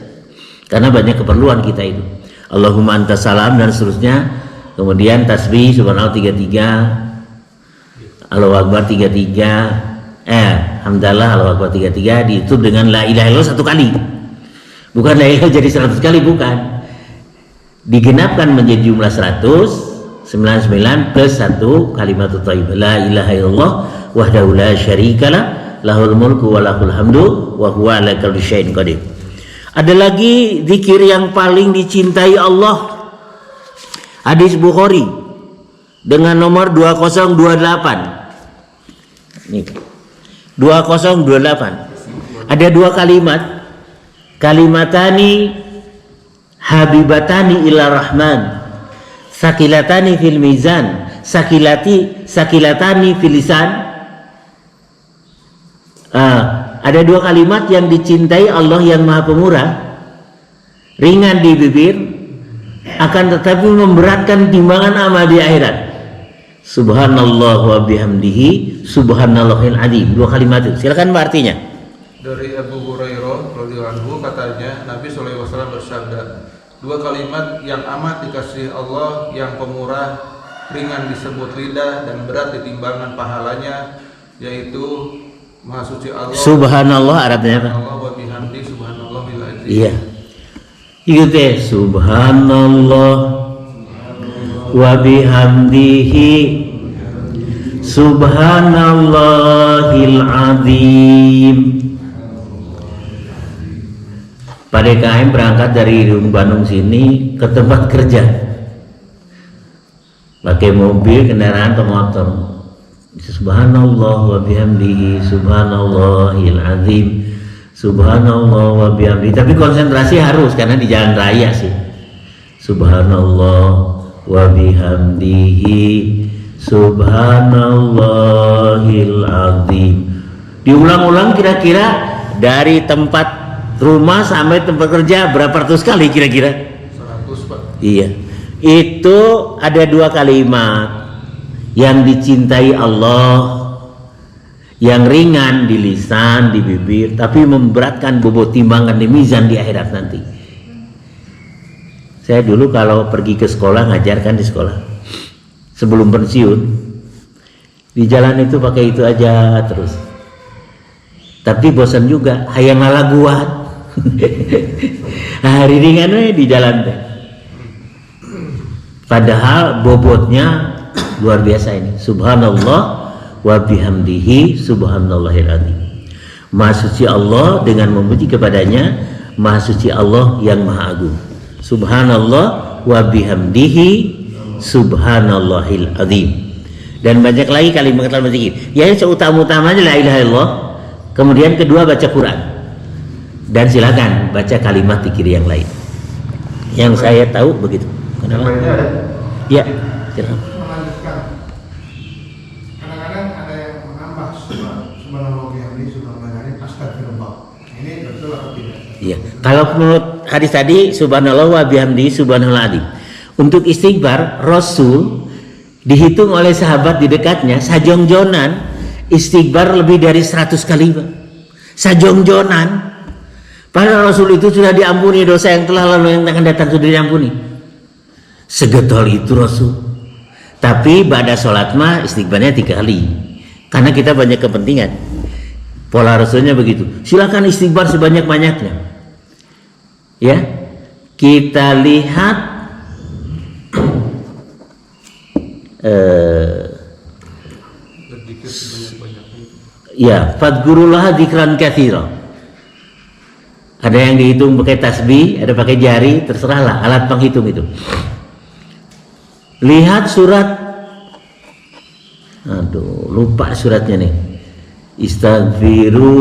Karena banyak keperluan kita itu. Allahumma antas salam dan seterusnya. Kemudian tasbih subhanallah 33, Allahu Akbar 33, alhamdulillah Allahu Akbar 33 ditutup dengan la ilaha illallah 1 kali. Bukan la ilaha jadi 100 kali, bukan. Digenapkan menjadi jumlah 100, 99 plus 1 kalimat thayyibah la ilaha illallah wahdahu la syarikalah lahul mulku wa lahul hamdu wa huwa ala kulli syai'in qadir. Ada lagi zikir yang paling dicintai Allah. Hadis Bukhari dengan nomor 2028. Nih, 2028. Ada 2 kalimat. Kalimatani habibatani ila rahman, sakilatani fil mizan, sakilatani fil lisan. Ada 2 kalimat yang dicintai Allah yang Maha Pemurah, ringan di bibir, akan tetapi memberatkan timbangan amal di akhirat. Subhanallah wa bihamdihi subhanallahil azim. 2 kalimat itu. Silakan Mbak artinya. Dari Abu Hurairah radhiyallahu anhu katanya Nabi sallallahu alaihi wasallam bersabda, 2 kalimat yang amat dikasihi Allah yang pemurah, ringan disebut lidah dan berat di timbangan pahalanya, yaitu Maha suci Allah. Subhanallah artinya apa? Allah wa bihamdi subhanallahil azim. Iya. Itu teh subhanallah wa bihamdihi subhanallahil azim. Pak DKM berangkat dari Bandung sini ke tempat kerja pakai mobil, kendaraan atau motor. Subhanallah wa bihamdihi subhanallahil azim, subhanallah wa bihamdihi. Tapi konsentrasi harus karena di jalan raya sih. Subhanallah wa bihamdihi subhanallahil azim. Diulang-ulang kira-kira dari tempat rumah sampai tempat kerja berapa ratus kali kira-kira? 100, Pak. Iya. Itu ada 2 kalimat yang dicintai Allah, yang ringan di lisan, di bibir, tapi memberatkan bobot timbangan di mizan di akhirat nanti. Saya dulu kalau pergi ke sekolah, ngajarkan di sekolah, sebelum pensiun, di jalan itu pakai itu aja terus. Tapi bosan juga, hayang ngalaguan. Hari ringan di jalan teh. Padahal bobotnya luar biasa ini. Subhanallah wa bihamdihi subhanallahil azim. Maha suci Allah dengan memuji kepadanya, Maha suci Allah yang Maha Agung. Subhanallah wa bihamdihi subhanallahil azim. Dan banyak lagi kalimat-kalimat zikir. Ya, yang seutama-utamanya la ilaha illallah. Kemudian kedua baca Quran. Dan silakan baca kalimat zikir yang lain. Yang saya tahu begitu. Kenapa? Ya, silakan. Melanjutkan. Kadang-kadang ada yang menambah subhanallah bihamdi subhanallah astagfirullah. Ini betul atau tidak? Iya. Kalau menurut hadis tadi subhanallah wa bihamdi subhanallah azim. Untuk istighfar Rasul dihitung oleh sahabat di dekatnya sajongjonan istighfar lebih dari 100 kali. Sajongjonan. Padahal Rasul itu sudah diampuni dosa yang telah lalu, yang akan datang sudah diampuni. Segetol itu Rasul. Tapi pada sholat mah istighfarnya 3 kali. Karena kita banyak kepentingan. Pola Rasulnya begitu. Silakan istighfar sebanyak-banyaknya. Ya, kita lihat Berzikir sebanyak-banyaknya. ya, fadhkurullah dzikran katsira. Ada yang dihitung pakai tasbih, ada pakai jari, terserahlah alat penghitung itu. Lihat surat, aduh lupa suratnya nih. Istaghfiru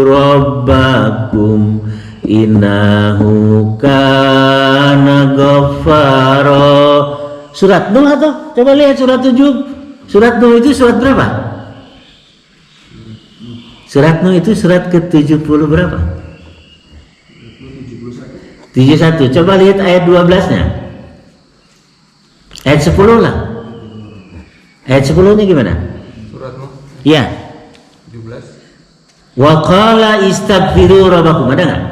rabbakum innahu kana ghaffara. Surat Nuh atau coba lihat surat 7. Surat Nuh itu surat berapa? Surat Nuh itu surat ke-70 berapa? 71. Coba lihat ayat 12-nya. Ayat 10 lah. Ayat 10-nya gimana? Surat Nuh Iya. 17. Wa qala istaghfiru rabbakum, ada enggak?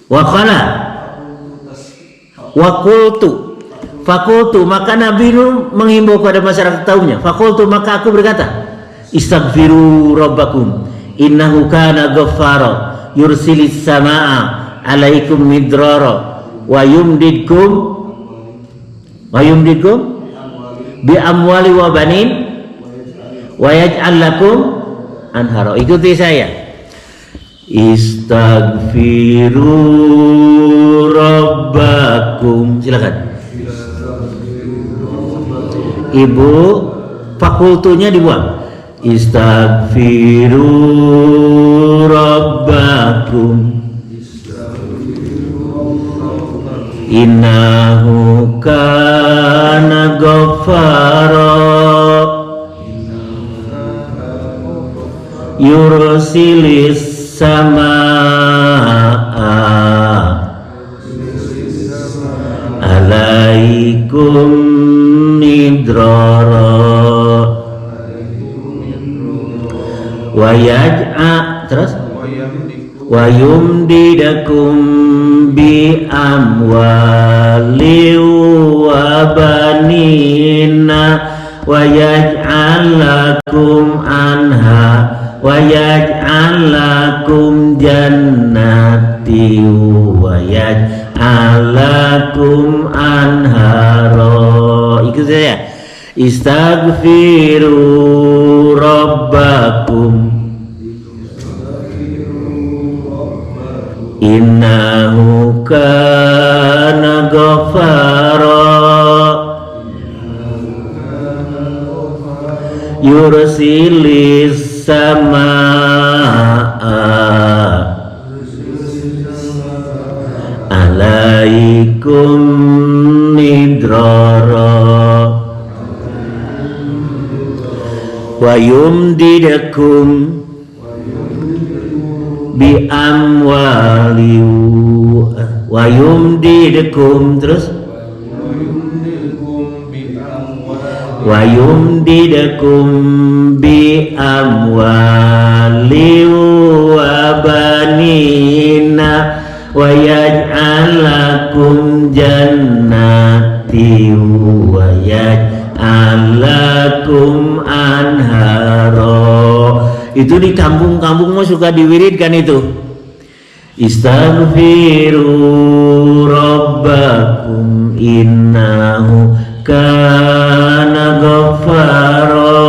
Wa qala wa qultu fakultu, maka Nabi Nuh menghimbau kepada masyarakat kaumnya. Fakultu, maka aku berkata, istaghfiru rabbakum innahu kana ghaffara yursilis samaa alaikum midrara wa yumdidkum bi amwali wa banin wa yaj'al lakum anhara. Ikuti saya. Istaghfiru rabbakum. Silakan. Ibu, fakultunya dibuang. Istaghfiru rabbakum innahu kana ghaffara yursilis samaa alaikum midrara wa yaj'a terus wa yumdidakum bi amwali wa banina wa yaj'al lakum anha wa yaj'al lakum jannati wa yaj'al lakum anhara. Ikut saya. Istaghfiru rabbakum innahu kana ghaffara yursilis samaa alaikum midrara wa yumdidakum bi amwali wa yumdidakum terus wa yumdidakum bi amwali wa banina wa yaj'al lakum jannati wa yaj'al lakum anhara. Itu di kampung-kampung mah suka diwiridkan itu. Istaghfiru rabbakum innahu kana ghaffara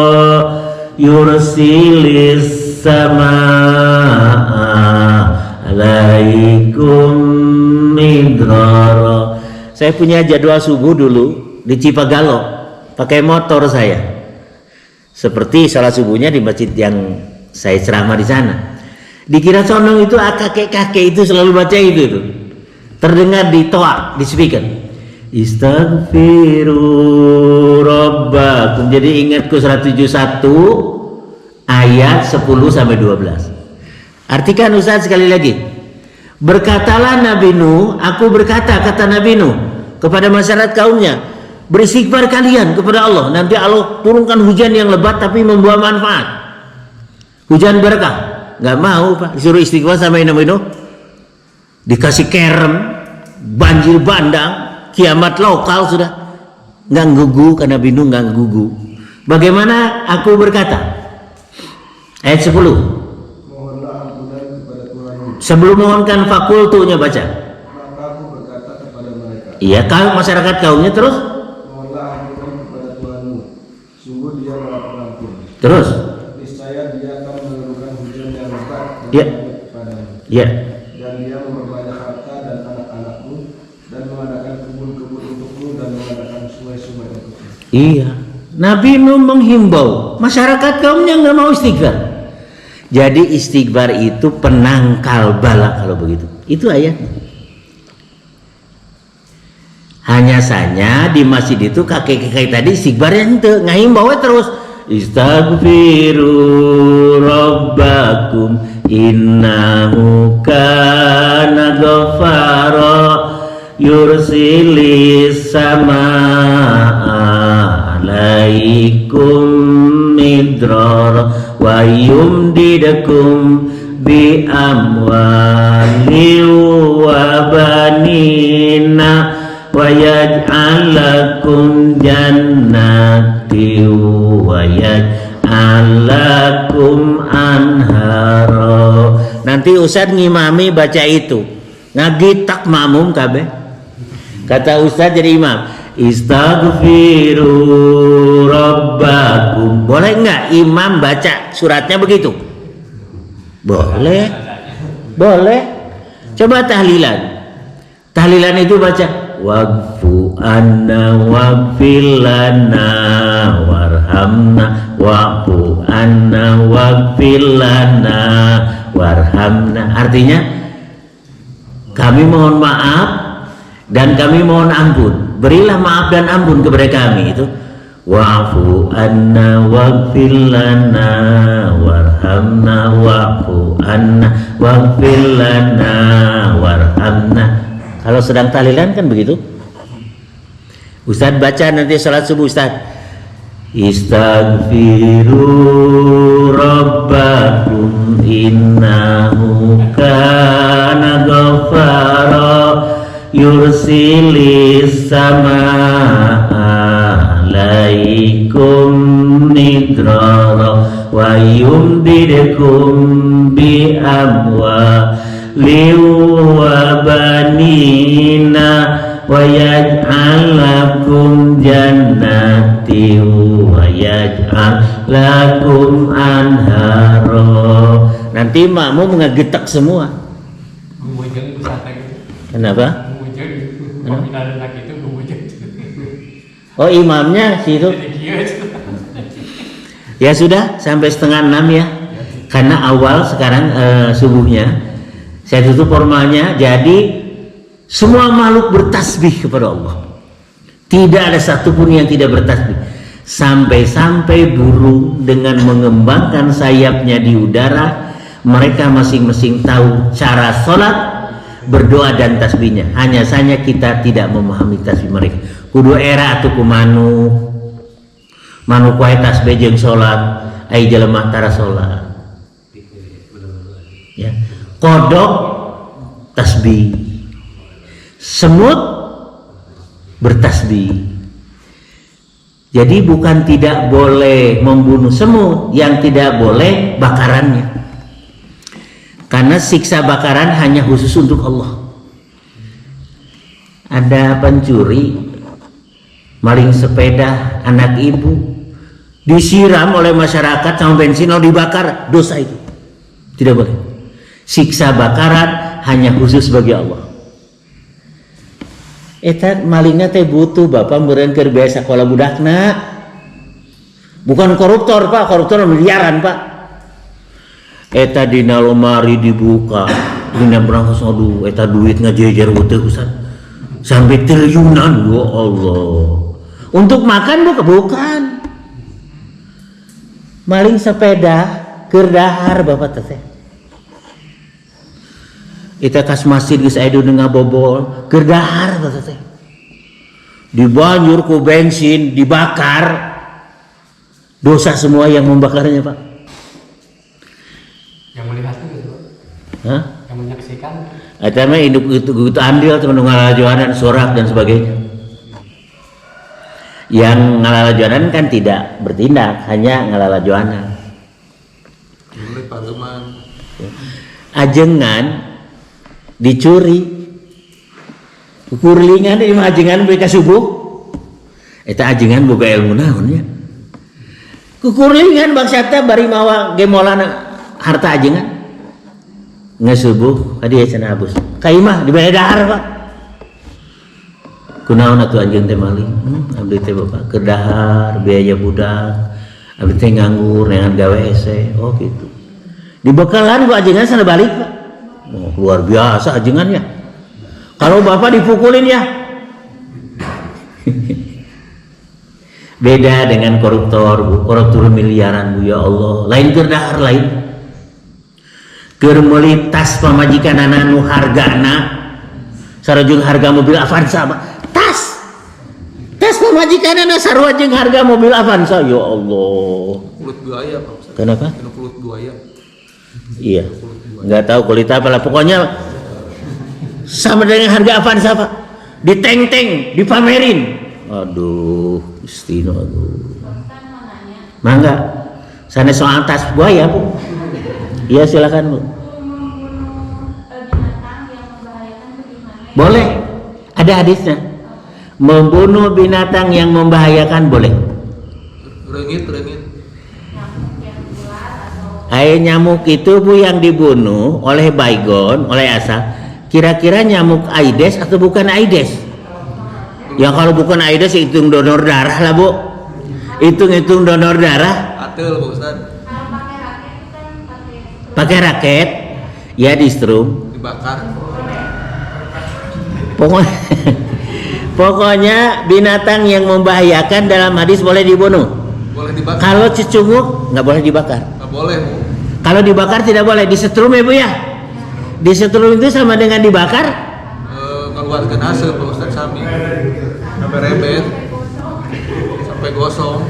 yursilis samaa alaikum midrara. Saya punya jadwal subuh dulu di Cipagalo, pakai motor saya. Seperti salat subuhnya di masjid yang saya ceramah di sana. Dikira Condong itu kakek-kakek itu selalu baca itu. Terdengar di toa, di speaker. Istaghfiru rabbakum. Jadi ingatku 171 ayat 10 sampai 12. Artikan Ustaz sekali lagi. Berkatalah Nabi Nuh, aku berkata, kata Nabi Nuh kepada masyarakat kaumnya, beristighfar kalian kepada Allah, nanti Allah turunkan hujan yang lebat tapi membawa manfaat, hujan berkah. Nggak mau Pak, disuruh istighfar sama Nabi Nuh, dikasih kerem, banjir bandang, kiamat lokal sudah. Nggak gugu, karena Nabi Nuh nggak gugu. Bagaimana aku berkata, ayat 10. Sebelum mohonkan fakultunya baca. Maka aku berkata kepada mereka. Iya, kalau masyarakat kaumnya terus. Mohonlah ampun kepada Tuhanmu. Sungguh Dia Maha Pengampun. Terus. Niscaya Dia akan menurunkan hujan yang lebat dan Ya. baik kepadamu. Ya. Dan Dia memperbanyak harta dan anak-anakmu, dan mengadakan kebun-kebun untukmu, dan mengadakan Iya, Nabi menghimbau masyarakat kaumnya nggak mau istighfar. Jadi istighfar itu penangkal bala kalau begitu. Itu ayatnya. Hanya saja di masjid itu kakek-kakek tadi istighfarnya ente ngahimbau terus. Istaghfiru rabbakum innahu kana ghaffara yursilis samaa alaikum midrara wa yumdidakum bi amwali wa banina wa yaj'al lakum jannati wa yaj'al lakum anhara. Nanti Ustaz ngimami baca itu ngagitak makmum kabeh. Kata Ustaz jadi imam, istaghfiru rabbakum. Boleh enggak imam baca suratnya begitu? Boleh. Boleh. Coba tahlilan. Tahlilan itu baca wa'fu anna waghfir lana warhamna wa'fu anna waghfir lana warhamna. Artinya kami mohon maaf dan kami mohon ampun. Berilah maaf dan ampun kepada kami. Itu wa'fu anna waghfir lana warhamna wa'fu anna waghfir lana warhamna. Kalau sedang tahlilan kan begitu. Ustaz baca nanti salat subuh Ustaz. Istaghfiru rabbakum innahu kana ghaffara yursilis samaa alaikum midrara wa yumdidakum bi amwalin wa banina wa yaj'al lakum jannati wa yaj'al lakum anhara. Nanti makmum ngegetak semua. Kenapa? Oh imamnya situ. Ya sudah sampai 5:30 ya. Karena awal sekarang subuhnya. Saya tutup formalnya. Jadi semua makhluk bertasbih kepada Allah. Tidak ada satupun yang tidak bertasbih. Sampai-sampai burung dengan mengembangkan sayapnya di udara, mereka masing-masing tahu cara sholat, berdoa dan tasbihnya. Hanya saja kita tidak memahami tasbih mereka. Kudu era atau kumanu kuai tasbih jeung sholat, ai jelema tara sholat. Ya. Kodok tasbih, semut bertasbih. Jadi bukan tidak boleh membunuh semut, yang tidak boleh bakarannya. Karena siksa bakaran hanya khusus untuk Allah. Ada pencuri maling sepeda anak ibu disiram oleh masyarakat sama bensin lalu dibakar, dosa itu tidak boleh. Siksa bakaran hanya khusus bagi Allah. Eta malingnya teh butuh bapak meureun keur biasa sekolah budakna. Bukan koruptor Pak, koruptor miliaran Pak. Eta dina lemari dibuka, dina berangkas aduh eta duit ngajejer teh Ustaz. Sampai triliunan ya Allah. Untuk makan bukan. Maling sepeda keur dahar bapak teh. Kita kas masjid geus aya deuneu ngabobol, keur dahar bapak teh. Dibanjur ku bensin, dibakar. Dosa semua yang membakarnya, Pak. Yang melihat itu, Hah? Yang menyaksikan. Eta mah induk itu andil teman ngalajoanan sorak dan sebagainya. Yang ngalajoanan kan tidak bertindak, hanya ngalajoanan. Ajengan dicuri, kurlingan ini ajengan mereka subuh. Eta ajengan boga ilmu naonnya. Kukurlingan bangsata bari mawa gemolana harta ajengan. Nggak subuh, tadi ya cenah abus. Kaimah di dahar Pak. kunaon atuh anjeun teh maling? Abdi teh bapak kedahar biaya budak. Abdi teh nganggur neangan gawe hese. Oh gitu. Dibekalan ku ajengan sana balik Pak. Oh, luar biasa ajengannya. Kalau bapak dipukulin ya. Beda dengan koruptor, Bu. Koruptor miliaran, Bu, ya Allah. Lain kedahar lain. Keur meuli tas pamajikan nu hargana sarojeng harga mobil Avanza, Pak. Tas pamajikan sarua jeung harga mobil Avanza, ya Allah. Kulit buaya Pak Ustaz. Kenapa? Kena kulit buaya. Iya. Enggak tahu kulit apa lah. Pokoknya sama dengan harga Avanza, Pak. Diteng-teng, dipamerin. Aduh, Istino, aduh. Mangga. Sana soal tas buaya, Bu. Iya, silakan, Bu. Boleh. Ada hadisnya. Membunuh binatang yang membahayakan boleh. Reungit. Nyamuk itu, Bu, yang dibunuh oleh baygon, oleh asa. Kira-kira nyamuk Aedes atau bukan Aedes? Ya kalau bukan Aedes hitung donor darah lah, Bu. Hitung donor darah. Atel Pak Ustaz. Pakai raket, ya di strum. Dibakar. Pokoknya binatang yang membahayakan dalam hadis boleh dibunuh. Boleh dibakar. Kalau cecunguk nggak boleh dibakar. Nggak boleh, Bu. Kalau dibakar tidak boleh, disetrum ya, Bu, ya. Disetrum itu sama dengan dibakar. Keluarkan hasil Pak Ustaz sami. Sampai rebet. Sampai gosong.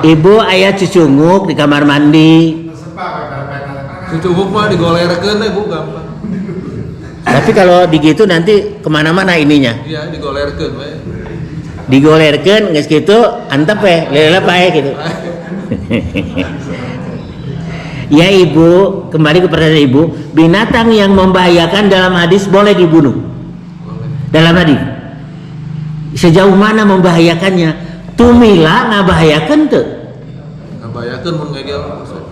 Ibu ayah cecunguk di kamar mandi. Cucuk mah digolerkeun Bu, gampang. Tapi kalau digitu nanti kemana-mana ininya. Iya, digolerkeun we. Digolerkeun geus kitu antep we, lelep ae gitu. Ya Ibu, kembali ke pertanyaan Ibu, binatang yang membahayakan dalam hadis boleh dibunuh. Boleh. Dalam hadis. Sejauh mana membahayakannya? Tumila ngabahayakeun teu? Ngabayakeun mun ngegel Pak Ustaz.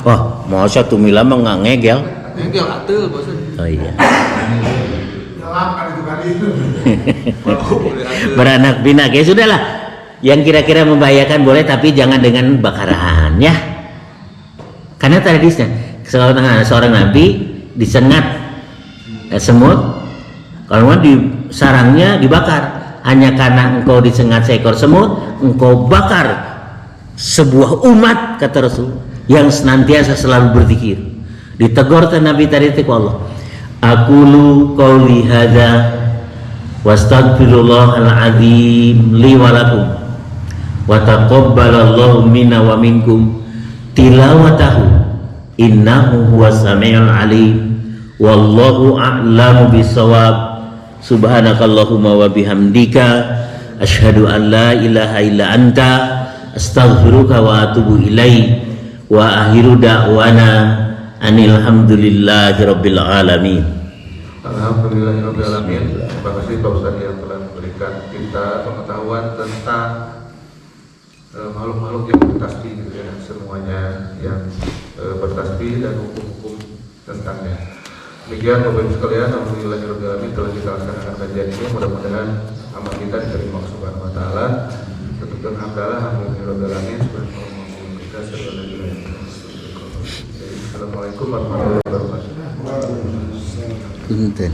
Oh, masa tumila mah nggak ngegel? Ngegel atel Pak Ustaz. Oh iya. Gelap kan itu kan itu. Beranak pinak ya sudahlah. Yang kira-kira membahayakan boleh, tapi jangan dengan bakaran ya. Karena tradisinya seorang nabi disengat semut, kalau di sarangnya dibakar. Hanya karena engkau disengat seekor semut, engkau bakar sebuah umat, kata Rasul, yang senantiasa selalu berzikir. Ditegur ke Nabi tadi itu Allah. Aqulu qauli hadza wastaghfirullahal azim li wa lakum wa taqabbalallahu minna wa minkum tilawatahu innahu huwas samiul alim wallahu a'lamu bissawab. Subhanakallahumma wa bihamdika asyhadu an la ilaha illa anta astaghfiruka wa atubu ilaik wa akhiru da'wana anil hamdulillahi rabbil alamin. Alhamdulillahirabbil alamin. Terima kasih Pak Ustaz yang telah memberikan kita pengetahuan tentang makhluk-makhluk yang bertasbih gitu ya, semuanya yang bertasbih dan hukum-hukum tentangnya. Demikian Bapak Ibu sekalian, alhamdulillahirabbil alamin telah kita laksanakan kajian ini. Mudah-mudahan amal kita diterima Allah Subhanahu wa taala. Tetapkan hamdalah alhamdulillahirabbil alamin. Assalamualaikum warahmatullahi wabarakatuh. Punten.